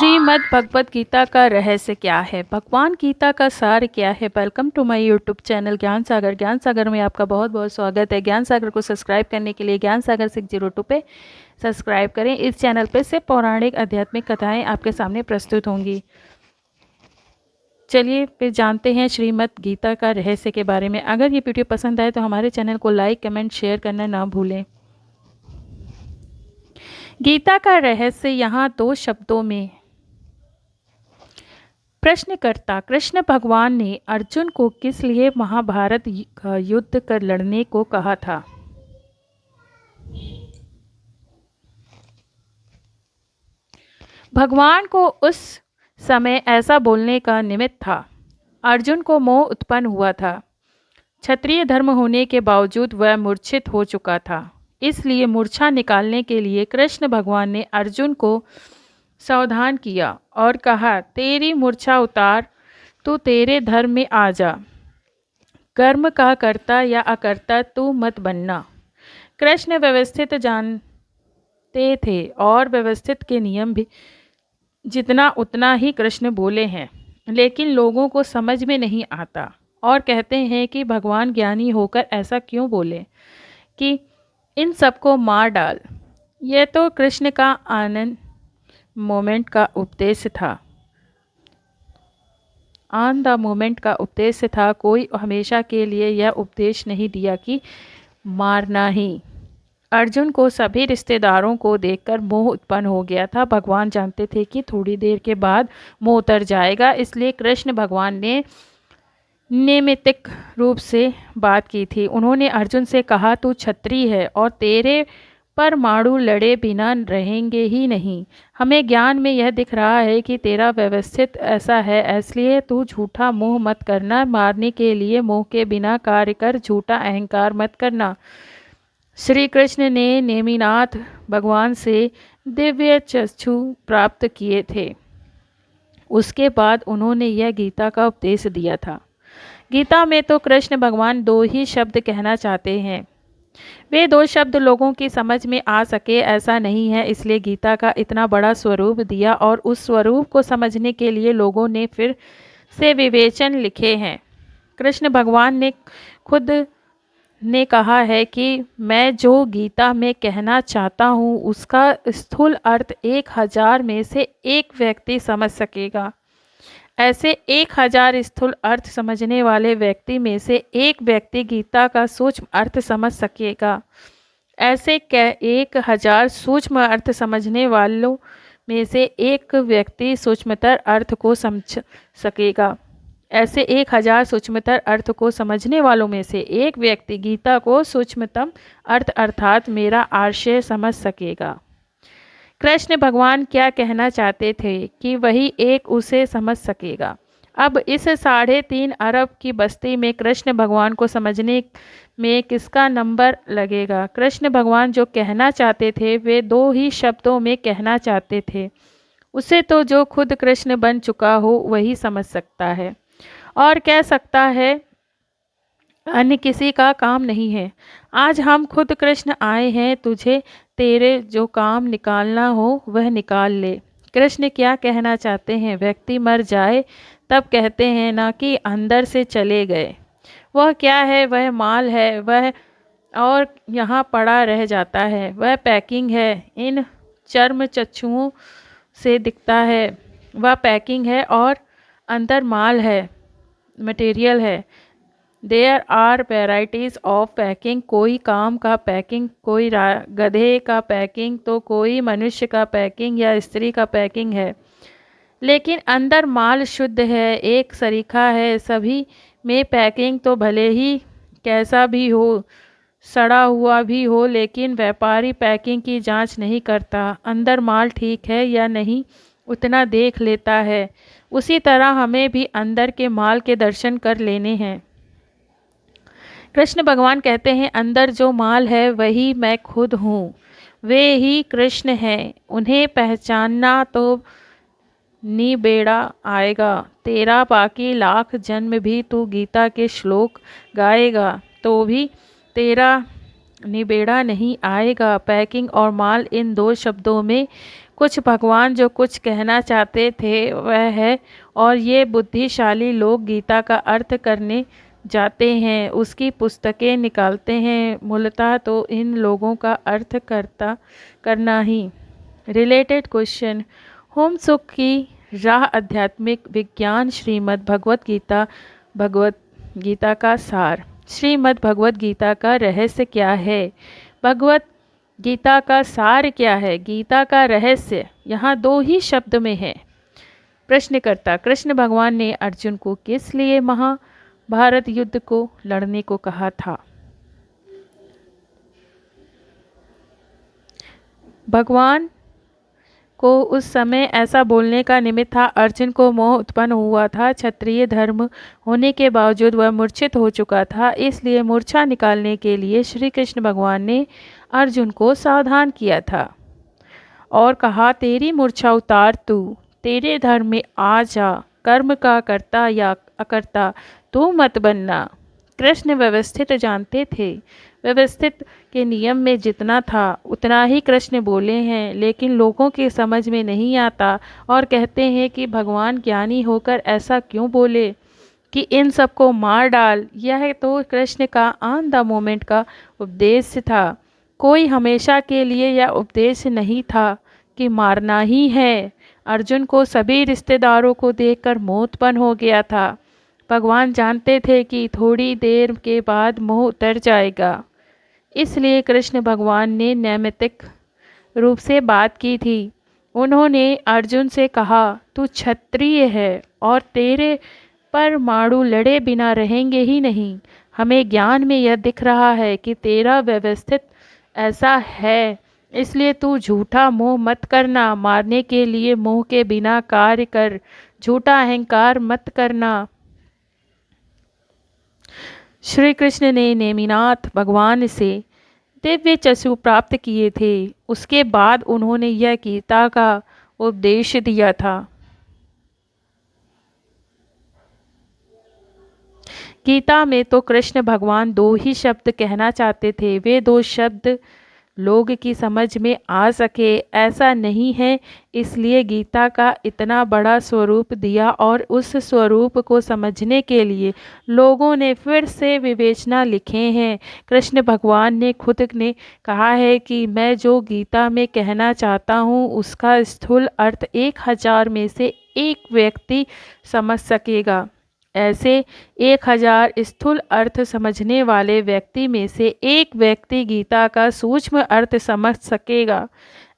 श्रीमद् भगवत गीता का रहस्य क्या है, भगवान गीता का सार क्या है। Welcome to my YouTube channel Gyan Sagar. ज्ञान सागर में आपका बहुत बहुत स्वागत है। ज्ञान सागर को सब्सक्राइब करने के लिए ज्ञान सागर 602 पे सब्सक्राइब करें। इस चैनल पे से पौराणिक आध्यात्मिक कथाएं आपके सामने प्रस्तुत होंगी। चलिए फिर जानते हैं श्रीमद् गीता का रहस्य के बारे में। अगर ये वीडियो पसंद आए तो हमारे चैनल को लाइक कमेंट शेयर करना ना भूलें। गीता का रहस्य यहाँ 2 शब्दों में। प्रश्नकर्ता कृष्ण भगवान ने अर्जुन को किस लिए महाभारत का युद्ध कर लड़ने को कहा था। भगवान को उस समय ऐसा बोलने का निमित्त था। अर्जुन को मोह उत्पन्न हुआ था। क्षत्रिय धर्म होने के बावजूद वह मूर्छित हो चुका था। इसलिए मूर्छा निकालने के लिए कृष्ण भगवान ने अर्जुन को सावधान किया और कहा, तेरी मूर्छा उतार, तू तेरे धर्म में आ जा। कर्म का कर्ता या अकर्ता तू मत बनना। कृष्ण व्यवस्थित जानते थे और व्यवस्थित के नियम भी जितना उतना ही कृष्ण बोले हैं, लेकिन लोगों को समझ में नहीं आता और कहते हैं कि भगवान ज्ञानी होकर ऐसा क्यों बोले कि इन सबको मार डाल। यह तो कृष्ण का आनंद मोमेंट का उपदेश था। ऑन द मोमेंट का उपदेश था। कोई हमेशा के लिए यह उपदेश नहीं दिया कि मारना ही। अर्जुन को सभी रिश्तेदारों को देखकर मोह उत्पन्न हो गया था। भगवान जानते थे कि थोड़ी देर के बाद मोह उतर जाएगा, इसलिए कृष्ण भगवान ने नैमित्तिक रूप से बात की थी। उन्होंने अर्जुन से कहा, तू क्षत्रिय है और तेरे परमाणु लड़े बिना रहेंगे ही नहीं। हमें ज्ञान में यह दिख रहा है कि तेरा व्यवस्थित ऐसा है, इसलिए तू झूठा मोह मत करना। मारने के लिए मोह के बिना कार्य कर, झूठा अहंकार मत करना। श्री कृष्ण ने नेमिनाथ भगवान से दिव्य चक्षु प्राप्त किए थे। उसके बाद उन्होंने यह गीता का उपदेश दिया था। गीता में तो कृष्ण भगवान 2 ही शब्द कहना चाहते हैं। वे 2 शब्द लोगों की समझ में आ सके ऐसा नहीं है, इसलिए गीता का इतना बड़ा स्वरूप दिया और उस स्वरूप को समझने के लिए लोगों ने फिर से विवेचन लिखे हैं। कृष्ण भगवान ने खुद ने कहा है कि मैं जो गीता में कहना चाहता हूँ उसका स्थूल अर्थ 1000 में से 1 व्यक्ति समझ सकेगा। ऐसे 1000 स्थूल अर्थ समझने वाले व्यक्ति में से 1 व्यक्ति गीता का सूक्ष्म अर्थ समझ सकेगा। ऐसे 1000 सूक्ष्म अर्थ समझने वालों में से 1 व्यक्ति सूक्ष्मतर अर्थ को समझ सकेगा। ऐसे 1000 सूक्ष्मतर अर्थ को समझने वालों में से 1 व्यक्ति गीता को सूक्ष्मतम अर्थ अर्थात मेरा आशय समझ सकेगा। कृष्ण भगवान क्या कहना चाहते थे कि वही एक उसे समझ सकेगा। अब इस 3.5 अरब की बस्ती में कृष्ण भगवान को समझने में किसका नंबर लगेगा। कृष्ण भगवान जो कहना चाहते थे वे 2 ही शब्दों में कहना चाहते थे। उसे तो जो खुद कृष्ण बन चुका हो वही समझ सकता है और कह सकता है, अन्य किसी का काम नहीं है। आज हम खुद कृष्ण आए हैं, तुझे तेरे जो काम निकालना हो वह निकाल ले। कृष्ण क्या कहना चाहते हैं, व्यक्ति मर जाए तब कहते हैं ना कि अंदर से चले गए। वह क्या है, वह माल है, वह और यहाँ पड़ा रह जाता है। वह पैकिंग है, इन चर्म चक्षुओं से दिखता है। वह पैकिंग है और अंदर माल है, मटेरियल है। There are varieties of packing. कोई काम का पैकिंग, कोई गधे का पैकिंग, तो कोई मनुष्य का पैकिंग या स्त्री का पैकिंग है, लेकिन अंदर माल शुद्ध है, एक सरीखा है। सभी में पैकिंग तो भले ही कैसा भी हो, सड़ा हुआ भी हो, लेकिन व्यापारी पैकिंग की जांच नहीं करता। अंदर माल ठीक है या नहीं उतना देख लेता है। उसी तरह हमें भी अंदर के माल के दर्शन कर लेने हैं। कृष्ण भगवान कहते हैं, अंदर जो माल है वही मैं खुद हूँ, वे ही कृष्ण हैं। उन्हें पहचानना तो निबेड़ा आएगा। तेरा बाकी लाख जन्म भी तू गीता के श्लोक गाएगा तो भी तेरा निबेड़ा नहीं आएगा। पैकिंग और माल इन 2 शब्दों में कुछ भगवान जो कुछ कहना चाहते थे वह है, और ये बुद्धिशाली लोग गीता का अर्थ करने जाते हैं, उसकी पुस्तकें निकालते हैं। मूलतः तो इन लोगों का अर्थ करना ही। Related question. होम सुख की राह आध्यात्मिक विज्ञान श्रीमद् भगवत गीता का सार। श्रीमद् भगवत गीता का रहस्य क्या है? भगवत गीता का सार क्या है? गीता का रहस्य यहाँ दो ही शब्द में है। प्रश्नकर्ता, कृष्ण भगवान ने अर्जुन को किस लिए महाभारत युद्ध को लड़ने को कहा था? भगवान को उस समय ऐसा बोलने का निमित्त था, अर्जुन को मोह उत्पन्न हुआ था। क्षत्रिय धर्म होने के बावजूद वह मूर्छित हो चुका था, इसलिए मूर्छा निकालने के लिए श्री कृष्ण भगवान ने अर्जुन को सावधान किया था और कहा, तेरी मूर्छा उतार, तू तेरे धर्म में आ जा, कर्म का कर्ता या अकर्ता तू मत बनना। कृष्ण व्यवस्थित जानते थे, व्यवस्थित के नियम में जितना था उतना ही कृष्ण बोले हैं, लेकिन लोगों के समझ में नहीं आता और कहते हैं कि भगवान ज्ञानी होकर ऐसा क्यों बोले कि इन सबको मार डाल। यह तो कृष्ण का ऑन द मोमेंट का उपदेश था, कोई हमेशा के लिए यह उपदेश नहीं था कि मारना ही है। अर्जुन को सभी रिश्तेदारों को देखकर मोह उत्पन्न हो गया था। भगवान जानते थे कि थोड़ी देर के बाद मोह उतर जाएगा, इसलिए कृष्ण भगवान ने नैमित्तिक रूप से बात की थी। उन्होंने अर्जुन से कहा, तू क्षत्रिय है और तेरे परमाणु लड़े बिना रहेंगे ही नहीं। हमें ज्ञान में यह दिख रहा है कि तेरा व्यवस्थित ऐसा है, इसलिए तू झूठा मोह मत करना। मारने के लिए मोह के बिना कार्य कर, झूठा अहंकार मत करना। श्री कृष्ण ने नेमिनाथ भगवान से दिव्य चक्षु प्राप्त किए थे। उसके बाद उन्होंने यह गीता का उपदेश दिया था। गीता में तो कृष्ण भगवान दो ही शब्द कहना चाहते थे, वे दो शब्द लोग की समझ में आ सके ऐसा नहीं है, इसलिए गीता का इतना बड़ा स्वरूप दिया और उस स्वरूप को समझने के लिए लोगों ने फिर से विवेचना लिखे हैं। कृष्ण भगवान ने खुद ने कहा है कि मैं जो गीता में कहना चाहता हूँ उसका स्थूल अर्थ 1000 में से एक व्यक्ति समझ सकेगा। ऐसे 1000 स्थूल अर्थ समझने वाले व्यक्ति में से एक व्यक्ति गीता का सूक्ष्म अर्थ समझ सकेगा।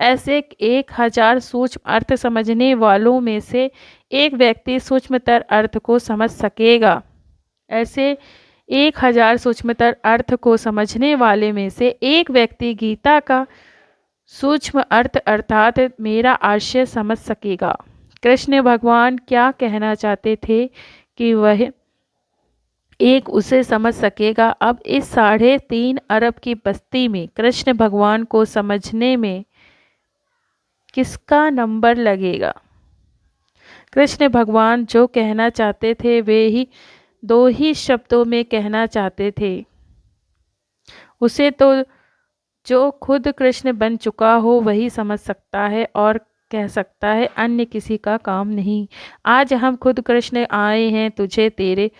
ऐसे 1000 सूक्ष्म अर्थ समझने वालों में से एक व्यक्ति सूक्ष्मतर अर्थ को समझ सकेगा। ऐसे 1000 सूक्ष्मतर अर्थ को समझने वाले में से एक व्यक्ति गीता का सूक्ष्म अर्थ अर्थात मेरा आशय समझ सकेगा। कृष्ण भगवान क्या कहना चाहते थे कि वह एक उसे समझ सकेगा। अब इस 3.5 अरब की बस्ती में कृष्ण भगवान को समझने में किसका नंबर लगेगा? कृष्ण भगवान जो कहना चाहते थे वे ही दो ही शब्दों में कहना चाहते थे। उसे तो जो खुद कृष्ण बन चुका हो वही समझ सकता है और कह सकता है, अन्य किसी का काम नहीं। आज हम खुद कृष्ण आए हैं, तुझे तेरे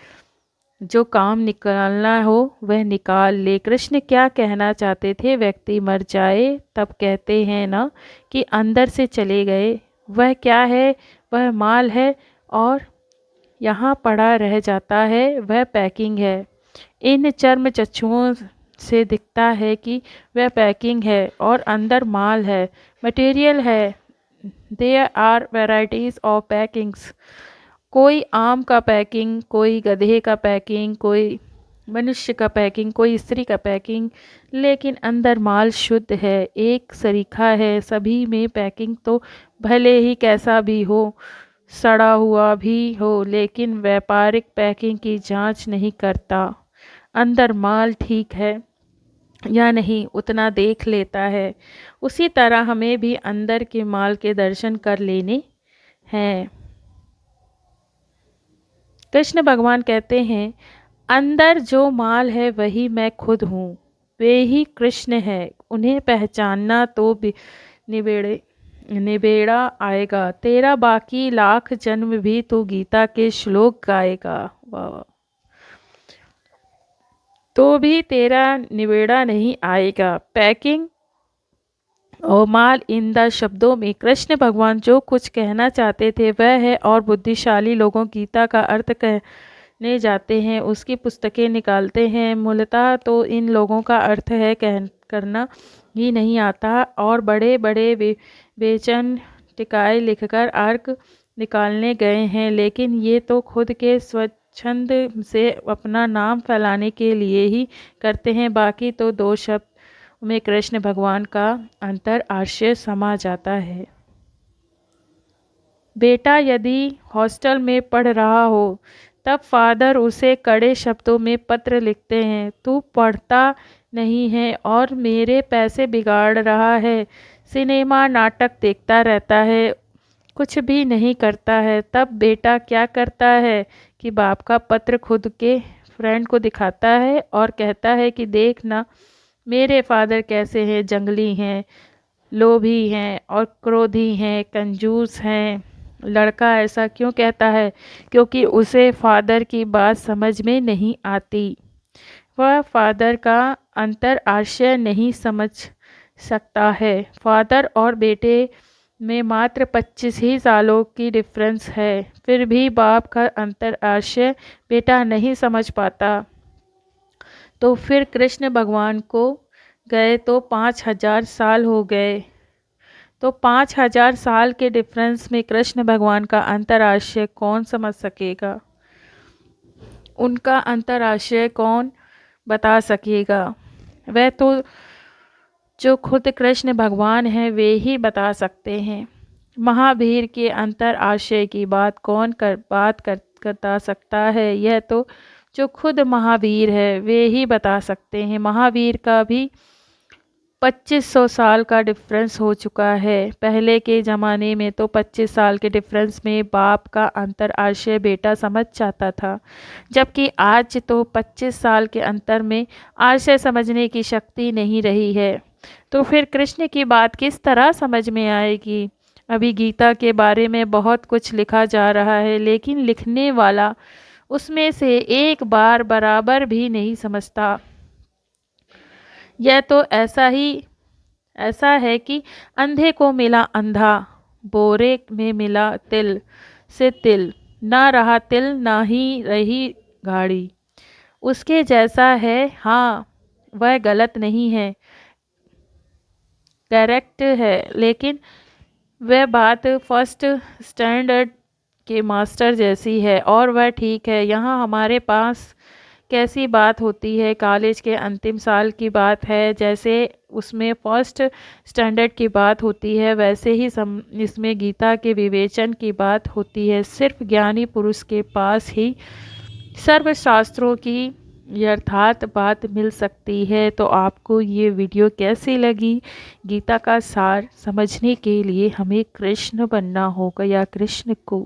जो काम निकालना हो वह निकाल ले। कृष्ण क्या कहना चाहते थे? व्यक्ति मर जाए तब कहते हैं ना कि अंदर से चले गए। वह क्या है? वह माल है और यहाँ पड़ा रह जाता है, वह पैकिंग है। इन चर्म चक्षुओं से दिखता है कि वह पैकिंग है और अंदर माल है, मटेरियल है। There are varieties of packings. कोई आम का पैकिंग, कोई गधे का पैकिंग, कोई मनुष्य का पैकिंग, कोई स्त्री का पैकिंग, लेकिन अंदर माल शुद्ध है, एक सरीखा है। सभी में पैकिंग तो भले ही कैसा भी हो, सड़ा हुआ भी हो, लेकिन व्यापारिक पैकिंग की जांच नहीं करता। अंदर माल ठीक है या नहीं उतना देख लेता है। उसी तरह हमें भी अंदर के माल के दर्शन कर लेने हैं। कृष्ण भगवान कहते हैं, अंदर जो माल है वही मैं खुद हूँ, वे ही कृष्ण है। उन्हें पहचानना तो निबेड़ा आएगा, तेरा बाकी लाख जन्म भी तू गीता के श्लोक गाएगा। वाह वाह। तो भी तेरा निबेड़ा नहीं आएगा। पैकिंग और माल इन द शब्दों में कृष्ण भगवान जो कुछ कहना चाहते थे वह है, और बुद्धिशाली लोगों गीता का अर्थ कहने जाते हैं, उसकी पुस्तकें निकालते हैं। मूलतः तो इन लोगों का अर्थ है करना ही नहीं आता, और बड़े बड़े बेचैन टिकाए लिखकर अर्क निकालने गए हैं, लेकिन ये तो खुद के स्वच्छंद से अपना नाम फैलाने के लिए ही करते हैं। बाकी तो दो शब्द में कृष्ण भगवान का अंतर आशय समा जाता है। बेटा यदि हॉस्टल में पढ़ रहा हो तब फादर उसे कड़े शब्दों में पत्र लिखते हैं, तू पढ़ता नहीं है और मेरे पैसे बिगाड़ रहा है, सिनेमा नाटक देखता रहता है, कुछ भी नहीं करता है। तब बेटा क्या करता है कि बाप का पत्र खुद के फ्रेंड को दिखाता है और कहता है कि देख ना मेरे फादर कैसे हैं, जंगली हैं, लोभी हैं और क्रोधी हैं, कंजूस हैं। लड़का ऐसा क्यों कहता है? क्योंकि उसे फादर की बात समझ में नहीं आती। वह फादर का अंतर आशय नहीं समझ सकता है। फादर और बेटे में मात्र 25 ही सालों की डिफरेंस है, फिर भी बाप का अंतर आशय बेटा नहीं समझ पाता। तो फिर कृष्ण भगवान को गए तो 5000 साल हो गए, तो 5000 साल के डिफरेंस में कृष्ण भगवान का अंतराशय कौन समझ सकेगा? उनका अंतराशय कौन बता सकेगा? वह तो जो खुद कृष्ण भगवान हैं वे ही बता सकते हैं। महावीर के अंतराशय की बात कौन बता सकता है? यह तो जो खुद महावीर है वे ही बता सकते हैं। महावीर का भी 2500 साल का डिफरेंस हो चुका है। पहले के ज़माने में तो 25 साल के डिफरेंस में बाप का अंतर आशय बेटा समझ जाता था, जबकि आज तो 25 साल के अंतर में आशय समझने की शक्ति नहीं रही है। तो फिर कृष्ण की बात किस तरह समझ में आएगी? अभी गीता के बारे में बहुत कुछ लिखा जा रहा है, लेकिन लिखने वाला उसमें से एक बार बराबर भी नहीं समझता। यह तो ऐसा है कि अंधे को मिला अंधा, बोरे में मिला तिल से तिल, ना रहा तिल ना ही रही गाड़ी, उसके जैसा है। हाँ, वह गलत नहीं है, करेक्ट है, लेकिन वह बात फर्स्ट स्टैंडर्ड के मास्टर जैसी है, और वह ठीक है। यहाँ हमारे पास कैसी बात होती है? कॉलेज के अंतिम साल की बात है, जैसे उसमें फर्स्ट स्टैंडर्ड की बात होती है, वैसे ही इसमें गीता के विवेचन की बात होती है। सिर्फ ज्ञानी पुरुष के पास ही सर्वशास्त्रों की यथार्थ बात मिल सकती है। तो आपको ये वीडियो कैसी लगी? गीता का सार समझने के लिए हमें कृष्ण बनना होगा या कृष्ण को